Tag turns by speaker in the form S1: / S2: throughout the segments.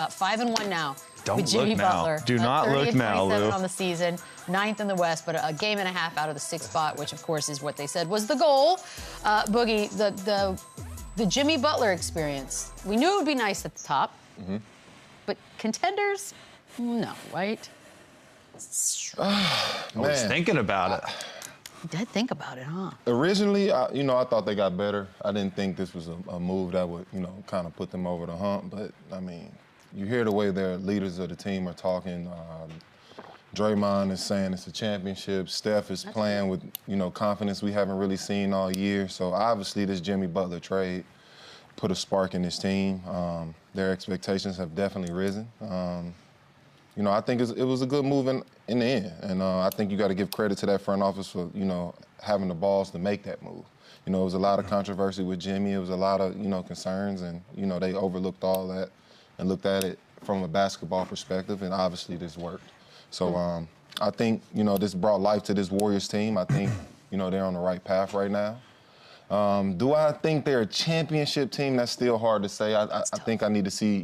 S1: 5-1 now.
S2: Don't
S1: with Jimmy
S2: look now.
S1: Butler.
S2: Do not look now, Lou.
S1: On the season, 9th in the West, but a game and a half out of the 6th spot, which of course is what they said was the goal. Boogie, the Jimmy Butler experience. We knew it would be nice at the top, but contenders, no, right?
S2: I was thinking about it.
S1: You did think about it, huh?
S3: Originally, I thought they got better. I didn't think this was a move that would, kind of put them over the hump. But, I mean, you hear the way their leaders of the team are talking. Draymond is saying it's a championship. Steph is playing with, confidence we haven't really seen all year. So, obviously, this Jimmy Butler trade put a spark in this team. Their expectations have definitely risen. I think it was a good move in the end. And I think you got to give credit to that front office for, having the balls to make that move. It was a lot of controversy with Jimmy. It was a lot of, concerns. And, they overlooked all that and looked at it from a basketball perspective. And obviously this worked. So I think, this brought life to this Warriors team. I think, they're on the right path right now. Do I think they're a championship team? That's still hard to say. I think I need to see,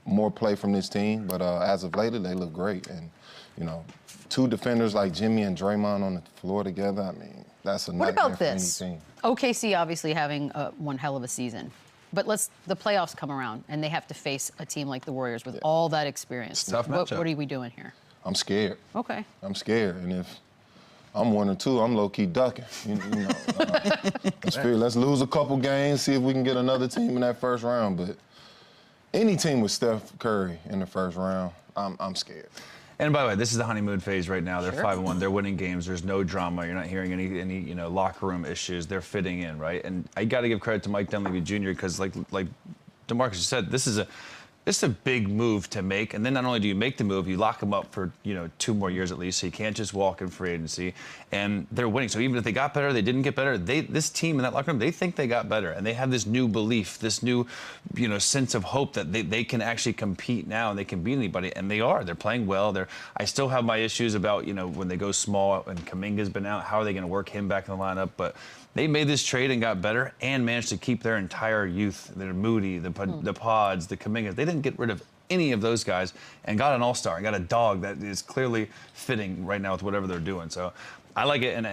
S3: more play from this team. But as of late, they look great. And, two defenders like Jimmy and Draymond on the floor together, I mean, that's a nightmare for any team.
S1: OKC obviously having one hell of a season. But the playoffs come around, and they have to face a team like the Warriors with all that experience.
S2: Tough matchup.
S1: What are we doing here?
S3: I'm scared.
S1: Okay.
S3: I'm scared. And if I'm 1 or 2, I'm low-key ducking. Let's lose a couple games, see if we can get another team in that first round. But any team with Steph Curry in the first round, I'm scared.
S2: And by the way, this is the honeymoon phase right now. They're 5-1. They're winning games. There's no drama. You're not hearing any locker room issues. They're fitting in, right? And I got to give credit to Mike Dunleavy Jr. because, like DeMarcus said, this is a big move to make. And then not only do you make the move, you lock them up for 2 more years at least. So you can't just walk in free agency. And they're winning. So even if they got better, they didn't get better. This team in that locker room, they think they got better, and they have this new belief, this new sense of hope that they can actually compete now and they can beat anybody. And they are. They're playing well. I still have my issues about when they go small and Kuminga's been out. How are they going to work him back in the lineup? But they made this trade and got better and managed to keep their entire youth, their Moody, the Pods, the Kumingas. They didn't get rid of any of those guys and got an all-star and got a dog that is clearly fitting right now with whatever they're doing. So I like it. And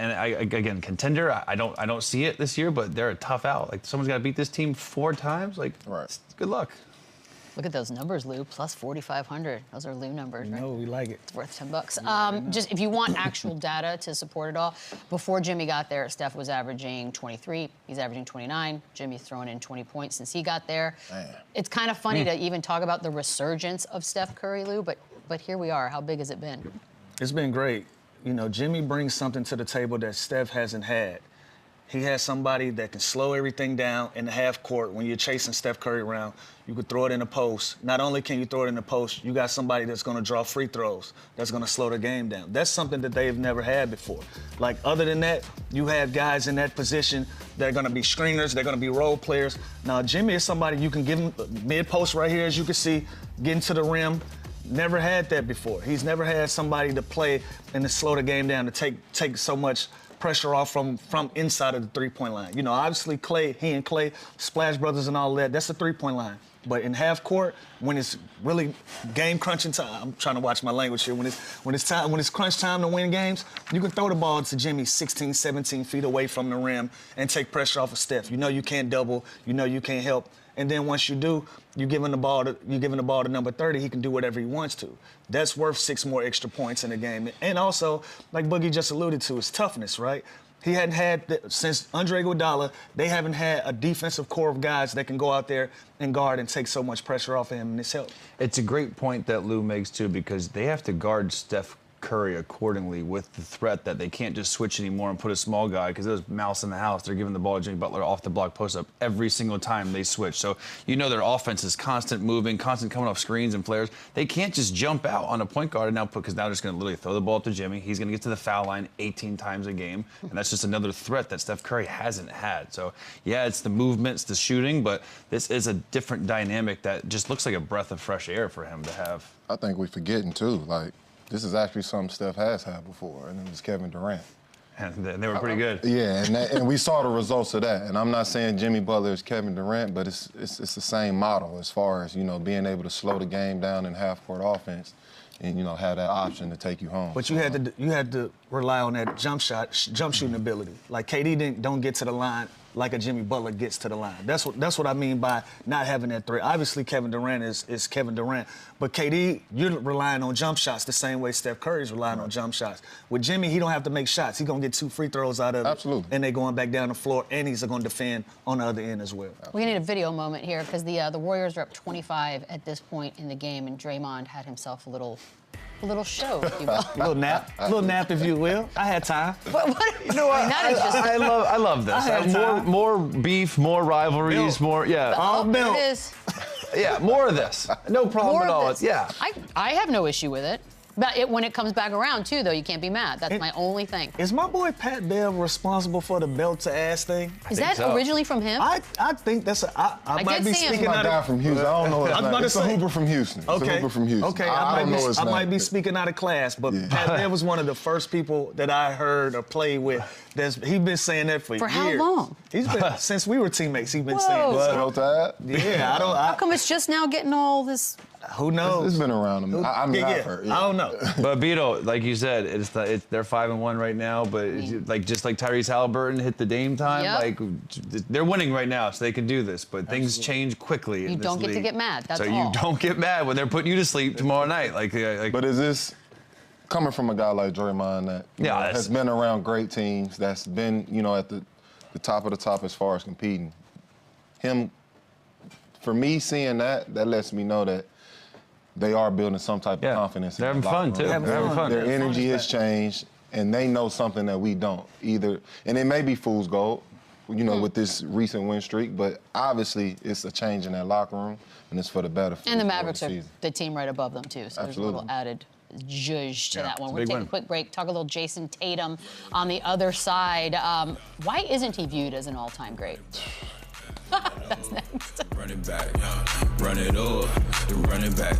S2: again, contender, I don't see it this year, but they're a tough out. Like, someone's got to beat this team 4 times. Like, good luck.
S1: Look at those numbers, Lou. Plus 4,500. Those are Lou numbers, right?
S4: No, we like it.
S1: It's worth $10. Just if you want actual data to support it all, before Jimmy got there, Steph was averaging 23. He's averaging 29. Jimmy's thrown in 20 points since he got there. Man. It's kind of funny to even talk about the resurgence of Steph Curry, Lou, but here we are. How big has it been?
S4: It's been great. Jimmy brings something to the table that Steph hasn't had. He has somebody that can slow everything down in the half court. When you're chasing Steph Curry around, you can throw it in the post. Not only can you throw it in the post, you got somebody that's going to draw free throws, that's going to slow the game down. That's something that they've never had before. Like, other than that, you have guys in that position that are going to be screeners, they're going to be role players. Now, Jimmy is somebody you can give him mid-post right here, as you can see, getting to the rim. Never had that before. He's never had somebody to play and to slow the game down, to take so much pressure off from inside of the three-point line. Obviously he and Clay, Splash Brothers and all that, that's the three-point line. But in half court, when it's really game crunching time, I'm trying to watch my language here, when it's crunch time to win games, you can throw the ball to Jimmy 16, 17 feet away from the rim and take pressure off of Steph. You can't double, you can't help. And then once you do, you're giving the ball to number 30, he can do whatever he wants to. That's worth 6 more extra points in the game. And also, like Boogie just alluded to, is toughness, right? He hadn't had, since Andre Iguodala, they haven't had a defensive core of guys that can go out there and guard and take so much pressure off of him, and it's helped.
S2: It's a great point that Lou makes, too, because they have to guard Steph Curry accordingly with the threat that they can't just switch anymore and put a small guy, because there's mouse in the house. They're giving the ball to Jimmy Butler off the block post-up every single time they switch. So their offense is constant moving, constant coming off screens and flares. They can't just jump out on a point guard because now they're just going to literally throw the ball to Jimmy. He's going to get to the foul line 18 times a game, and that's just another threat that Steph Curry hasn't had. So, yeah, it's the movement, it's the shooting, but this is a different dynamic that just looks like a breath of fresh air for him to have.
S3: I think we're forgetting, too, this is actually something Steph has had before, and it was Kevin Durant.
S2: And they were pretty good.
S3: Yeah, and we saw the results of that. And I'm not saying Jimmy Butler is Kevin Durant, but it's the same model as far as, you know, being able to slow the game down in half-court offense and, you know, have that option to take you home.
S4: But you had to rely on that jump shooting ability. Like KD don't get to the line like a Jimmy Butler gets to the line. That's what I mean by not having that threat. Obviously, Kevin Durant is Kevin Durant, but KD, you're relying on jump shots the same way Steph Curry's relying on jump shots. With Jimmy, he don't have to make shots. He's gonna get 2 free throws out of it.
S3: Absolutely.
S4: And they're going back down the floor, and he's gonna defend on the other end as well.
S1: We need a video moment here because the Warriors are up 25 at this point in the game, and Draymond had himself a little show, if you will.
S4: Little nap, if you will. I had time.
S2: You know what? I love this. More beef, more rivalries, more
S4: All built.
S1: It is.
S2: Yeah, more of this. No problem
S1: More
S2: at
S1: of
S2: all.
S1: this.
S2: Yeah.
S1: I have no issue with it. But when it comes back around, too, though, you can't be mad. That's my only thing.
S4: Is my boy Pat Bev responsible for the belt to ass thing?
S1: Is that originally from him?
S4: I think that's I might be
S1: did see him.
S4: speaking
S3: My
S4: out
S3: guy
S4: of
S3: from Houston. I don't know his
S4: I was
S3: name.
S4: about to
S3: It's a
S4: say-
S3: Hooper from Houston. It's a Hooper from Houston.
S4: Okay,
S3: I don't know his
S4: I
S3: name.
S4: might be speaking out of class, but Pat Bev was one of the first people that I heard or played with. He's been saying that for years.
S1: how long?
S4: He's been since we were teammates. He's been
S1: Whoa.
S4: saying
S3: Blood,
S4: that.
S3: roll tide?
S4: Yeah,
S1: How come it's just now getting all this?
S4: Who knows?
S3: It's been around him. I mean, I've heard.
S4: I don't know.
S2: But Beadle, like you said, they're 5-1 right now. But just like Tyrese Halliburton hit the Dame time,
S1: Yep.
S2: like they're winning right now, so they can do this. But things change quickly.
S1: You
S2: in this
S1: don't get to
S2: league.
S1: get mad, that's
S2: so
S1: all.
S2: you don't get mad when they're putting you to sleep tomorrow night.
S3: But is this coming from a guy like Draymond that has been around great teams, that's been, you know, at the top of the top as far as competing? For me, seeing that lets me know that they are building some type of confidence.
S2: They're having fun, too.
S4: They're having fun.
S3: Their energy has changed, and they know something that we don't either. And it may be fool's gold, you know, with this recent win streak, but obviously it's a change in that locker room, and it's for the better.
S1: And the Mavericks are the team right above them, too. So there's a little added zhuzh to that one. We're taking a quick break, talk a little Jason Tatum on the other side. Why isn't he viewed as an all-time great? That's next.
S5: Run it back, run it over, run it back.